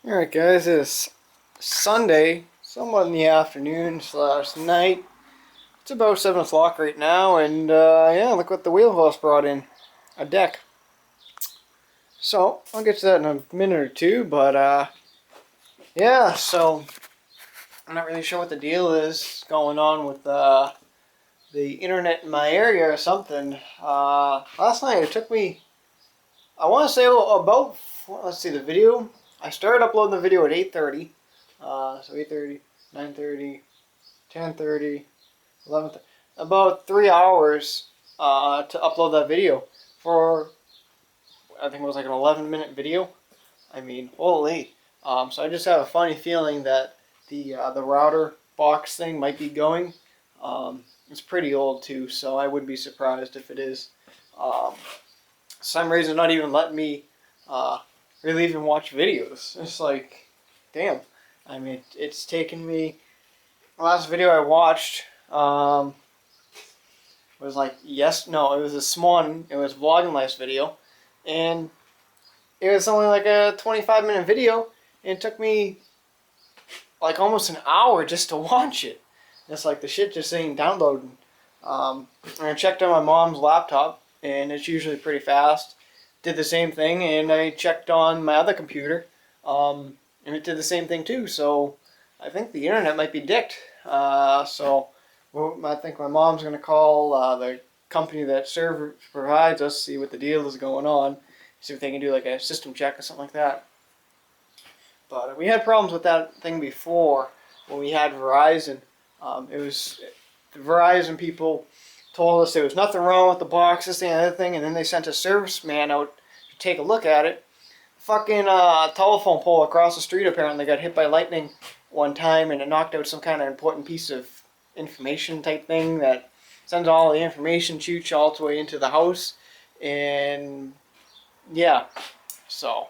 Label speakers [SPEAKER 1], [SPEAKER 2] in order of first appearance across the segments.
[SPEAKER 1] Alright guys, it's Sunday, somewhat in the afternoon slash night. It's about 7 o'clock right now, and yeah, look what the wheelhouse brought in. A deck. So, I'll get to that in a minute or two, but yeah, so I'm not really sure what the deal is going on with the internet in my area or something. Last night it took me, I want to say about, let's see, the video. I started uploading the video at 8:30. So 8:30, 9:30, 10:30, 11:30. About 3 hours to upload that video for, I think it was like an 11-minute video. I mean, holy. So I just have a funny feeling that the router box thing might be going. It's pretty old too, so I wouldn't be surprised if it is. Some reason not even letting me really even watch videos. It's like, damn. I mean, it's taken me. The last video I watched was like it was this morning. It was a vlogging last video, and it was only like a 25-minute video, and it took me like almost an hour just to watch it. It's like the shit just ain't downloading. And I checked on my mom's laptop, and it's usually pretty fast. Did the same thing, and I checked on my other computer, and it did the same thing too. So I think the internet might be dicked. So I think my mom's gonna call the company that server provides us, see what the deal is going on, see if they can do like a system check or something like that. But we had problems with that thing before when we had Verizon. It was the Verizon people told us there was nothing wrong with the box, this thing, and the other thing, and then they sent a service man out to take a look at it. Fucking telephone pole across the street apparently got hit by lightning one time, and it knocked out some kind of important piece of information type thing that sends all the information chooch all the way into the house. And yeah, so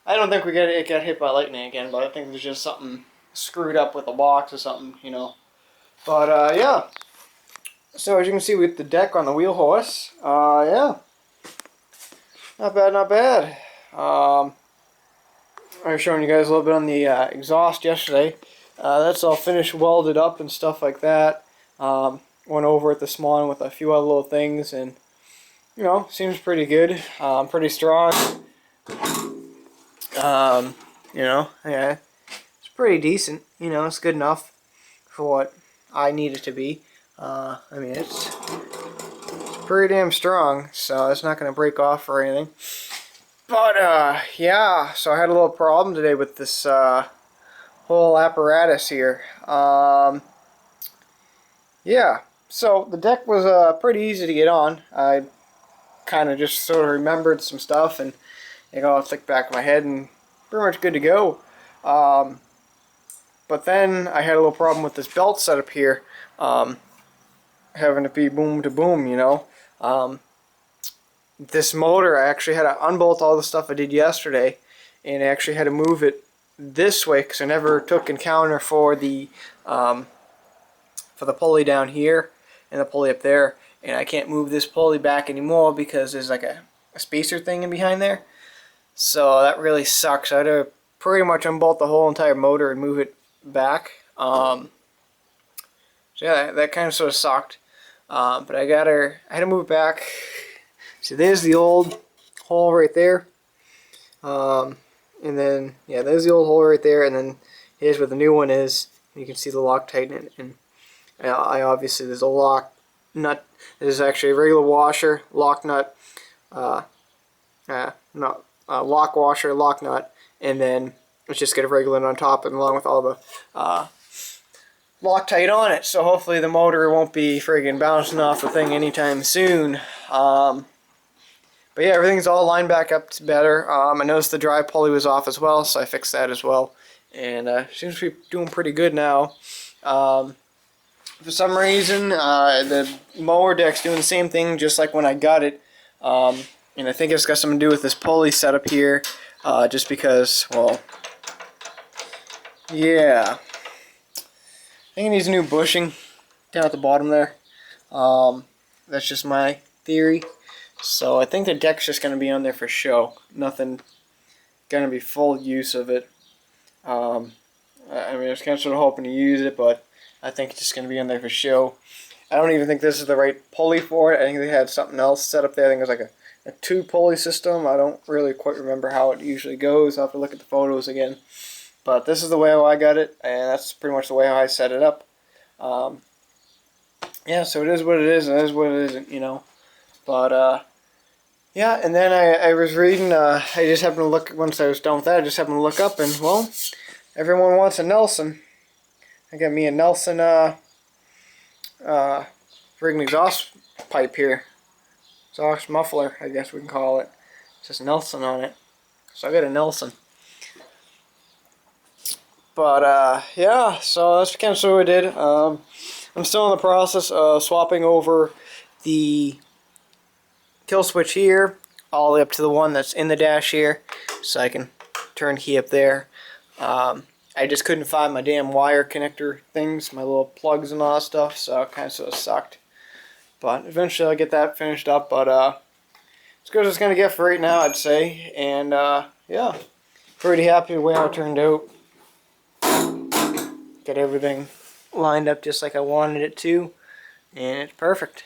[SPEAKER 1] I don't think it got hit by lightning again, but I think there's just something screwed up with the box or something, you know. But yeah. So as you can see with the deck on the wheel horse, yeah, not bad, not bad. I was showing you guys a little bit on the exhaust yesterday. That's all finished, welded up and stuff like that. Went over it this morning with a few other little things, and you know, seems pretty good, pretty strong. You know, yeah, it's pretty decent. You know, it's good enough for what I need it to be. I mean, it's pretty damn strong, so it's not going to break off or anything. But, yeah, so I had a little problem today with this whole apparatus here. Yeah, so the deck was pretty easy to get on. I kind of just sort of remembered some stuff, and it got thick back of my head, and pretty much good to go. But then I had a little problem with this belt setup here. Having to be boom to boom, you know. This motor, I actually had to unbolt all the stuff I did yesterday, and I actually had to move it this way because I never took encounter for the pulley down here and the pulley up there, and I can't move this pulley back anymore because there's like a spacer thing in behind there. So that really sucks. I had to pretty much unbolt the whole entire motor and move it back. So yeah, that kind of sort of sucked. But I had to move it back. So there's the old hole right there. And then, yeah, there's the old hole right there. And then here's where the new one is. You can see the Loctite. And obviously there's a lock nut. There's actually a regular washer, lock nut, lock washer, lock nut. And then let's just get a regular nut on top and along with all the Loctite on it, so hopefully the motor won't be friggin' bouncing off the thing anytime soon. But yeah, everything's all lined back up to better. I noticed the drive pulley was off as well, so I fixed that as well. And seems to be doing pretty good now. For some reason, the mower deck's doing the same thing just like when I got it. And I think it's got something to do with this pulley setup here, just because, well, yeah. I think it needs new bushing down at the bottom there. That's just my theory. So I think the deck's just going to be on there for show. Nothing going to be full use of it. I mean, I was kind of sort of hoping to use it, but I think it's just going to be in there for show. I don't even think this is the right pulley for it. I think they had something else set up there. I think it was like a two-pulley system. I don't really quite remember how it usually goes. I'll have to look at the photos again. But this is the way how I got it, and that's pretty much the way how I set it up. Yeah, so it is what it is, and it is what it isn't, you know. But, yeah, and then I was reading, I just happened to look, once I was done with that, I just happened to look up, and, well, everyone wants a Nelson. I got me a Nelson, friggin' exhaust pipe here. Exhaust muffler, I guess we can call it. It says Nelson on it. So I got a Nelson. But, yeah, so that's kind of what I did. I'm still in the process of swapping over the kill switch here all the way up to the one that's in the dash here, so I can turn key up there. I just couldn't find my damn wire connector things, my little plugs and all that stuff, so it kind of sort of sucked. But eventually I'll get that finished up, but it's good as it's going to get for right now, I'd say. And yeah, pretty happy with the way how it turned out. Got everything lined up just like I wanted it to, and it's perfect.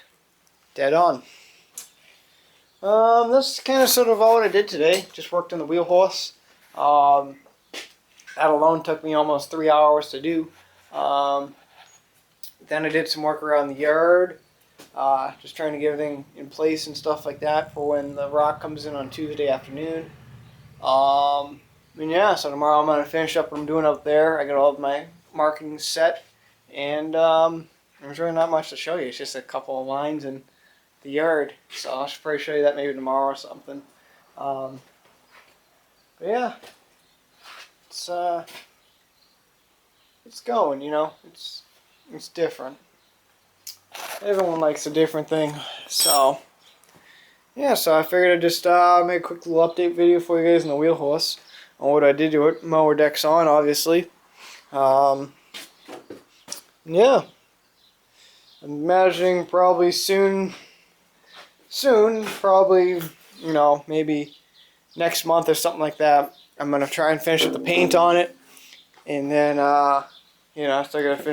[SPEAKER 1] Dead on. That's kind of sort of all I did today. Just worked on the wheel horse. That alone took me almost 3 hours to do. Then I did some work around the yard. Just trying to get everything in place and stuff like that for when the rock comes in on Tuesday afternoon. And yeah, so tomorrow I'm going to finish up what I'm doing up there. I got all of my markings set. And there's really not much to show you. It's just a couple of lines in the yard. So I'll probably show you that maybe tomorrow or something. But yeah, it's going, you know. It's different. Everyone likes a different thing. So yeah, so I figured I'd just make a quick little update video for you guys on the wheel horse on what I did to it. Mower deck's on, obviously. Yeah, I'm imagining probably soon, probably, you know, maybe next month or something like that, I'm going to try and finish up the paint on it. And then, you know, still got to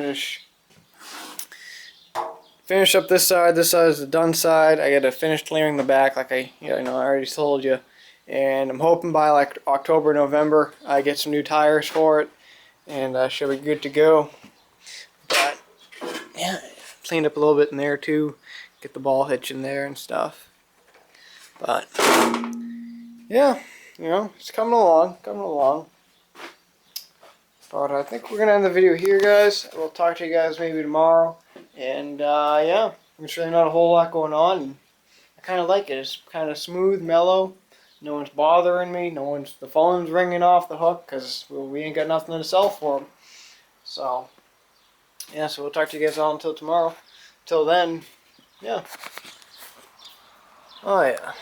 [SPEAKER 1] finish up this side. This side is the done side. I got to finish clearing the back like I already told you. And I'm hoping by like October, November, I get some new tires for it. And I should be good to go. But, yeah, cleaned up a little bit in there too. Get the ball hitch in there and stuff. But, yeah, you know, it's coming along. But I think we're going to end the video here, guys. We'll talk to you guys maybe tomorrow. And, yeah, there's really not a whole lot going on. And I kind of like it. It's kind of smooth, mellow. No one's bothering me. The phone's ringing off the hook because we ain't got nothing to sell for them. So, yeah, so we'll talk to you guys all until tomorrow. Till then, yeah. Oh, yeah.